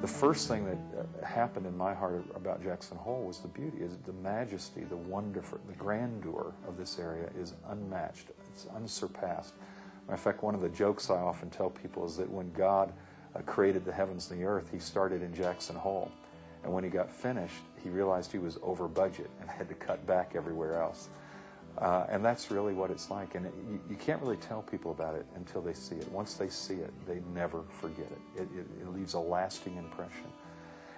the first thing that happened in my heart about Jackson Hole was the beauty, is the majesty, the wonder, the grandeur of this area is unmatched. It's unsurpassed. In fact, one of the jokes I often tell people is that when God created the heavens and the earth, he started in Jackson Hole. And when he got finished, he realized he was over budget and had to cut back everywhere else. And that's really what it's like. And you can't really tell people about it until they see it. Once they see it, they never forget it. It leaves a lasting impression.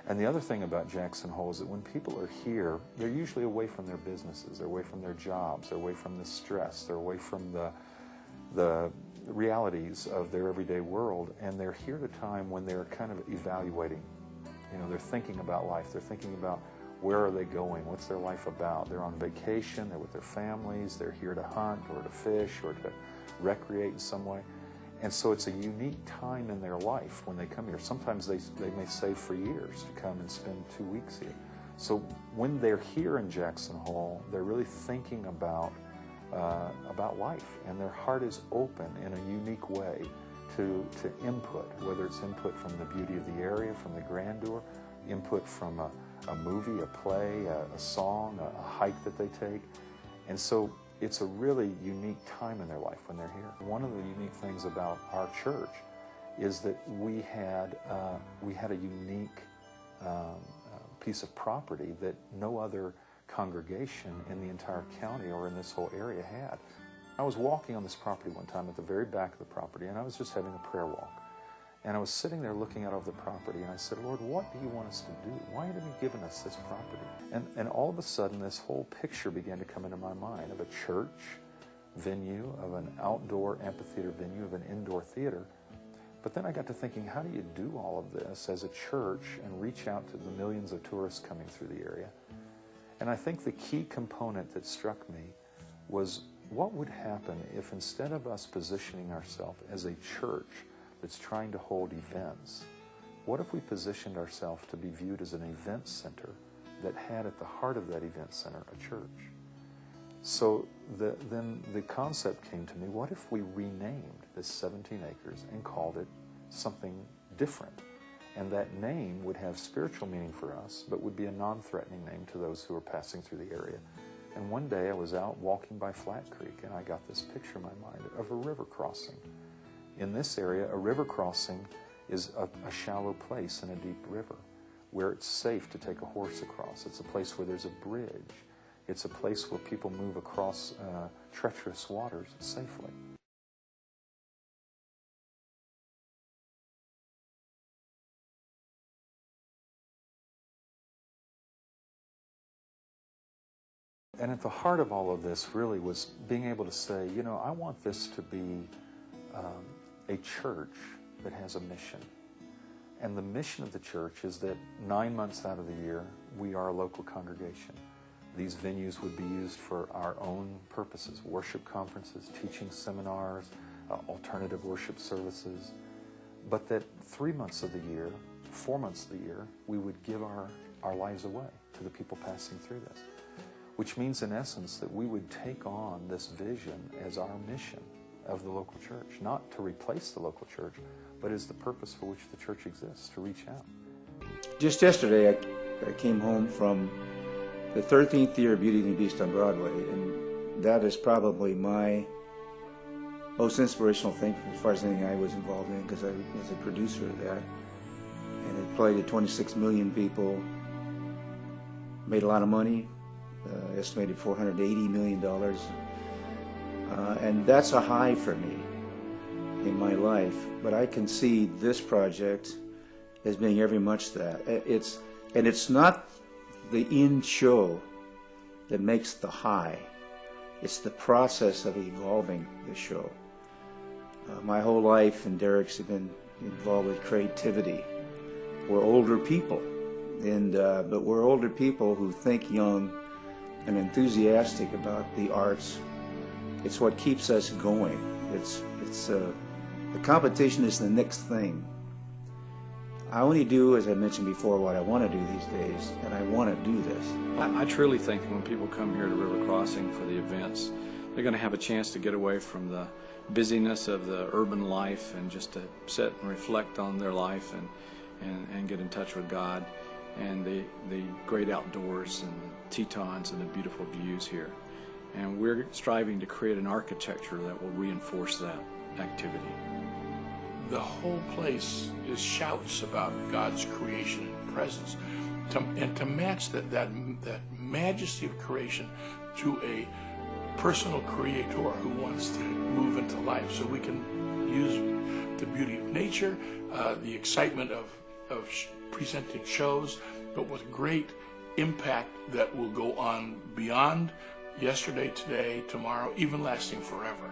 And the other thing about Jackson Hole is that when people are here, they're usually away from their businesses, they're away from their jobs, they're away from the stress, they're away from the realities of their everyday world, and they're here at a time when they're kind of evaluating. You know, they're thinking about life, they're thinking about where are they going, what's their life about. They're on vacation, they're with their families, they're here to hunt or to fish or to recreate in some way. And so it's a unique time in their life when they come here. Sometimes they may save for years to come and spend 2 weeks here. So when they're here in Jackson Hole, they're really thinking about life, and their heart is open in a unique way to input, whether it's input from the beauty of the area, from the grandeur, input from a movie, a play, a song, a hike that they take. And so it's a really unique time in their life when they're here. One of the unique things about our church is that we had a unique piece of property that no other congregation in the entire county or in this whole area had. I was walking on this property one time at the very back of the property, and I was just having a prayer walk. And I was sitting there looking out over the property, and I said, Lord, what do you want us to do? Why have you given us this property? And all of a sudden, this whole picture began to come into my mind of a church venue, of an outdoor amphitheater venue, of an indoor theater. But then I got to thinking, how do you do all of this as a church and reach out to the millions of tourists coming through the area? And I think the key component that struck me was, what would happen if instead of us positioning ourselves as a church that's trying to hold events, what if we positioned ourselves to be viewed as an event center that had at the heart of that event center a church? So then the concept came to me, what if we renamed this 17 acres and called it something different? And that name would have spiritual meaning for us, but would be a non-threatening name to those who are passing through the area. And one day I was out walking by Flat Creek, and I got this picture in my mind of a river crossing. In this area, a river crossing is a shallow place in a deep river where it's safe to take a horse across. It's a place where there's a bridge. It's a place where people move across treacherous waters safely. And at the heart of all of this really was being able to say, you know, I want this to be a church that has a mission. And the mission of the church is that 9 months out of the year, we are a local congregation. These venues would be used for our own purposes, worship conferences, teaching seminars, alternative worship services. But that 3 months of the year, 4 months of the year, we would give our lives away to the people passing through this. Which means, in essence, that we would take on this vision as our mission of the local church, not to replace the local church, but as the purpose for which the church exists, to reach out. Just yesterday, I came home from the 13th year of Beauty and the Beast on Broadway, and that is probably my most inspirational thing as far as anything I was involved in, because I was a producer of that. And it played to 26 million people, made a lot of money. Estimated $480 million, and that's a high for me in my life. But I can see this project as being every much that. It's not the end show that makes the high. It's the process of evolving the show. My whole life and Derek's have been involved with creativity. We're older people, but we're older people who think young and enthusiastic about the arts. It's what keeps us going. The competition is the next thing. I only do, as I mentioned before, what I want to do these days, and I want to do this. I truly think when people come here to River Crossing for the events, they're going to have a chance to get away from the busyness of the urban life and just to sit and reflect on their life and get in touch with God and the great outdoors and the Tetons and the beautiful views here. And we're striving to create an architecture that will reinforce that activity. The whole place is shouts about God's creation and presence. And to match that majesty of creation to a personal creator who wants to move into life. So we can use the beauty of nature, the excitement of presenting shows, but with great impact that will go on beyond yesterday, today, tomorrow, even lasting forever.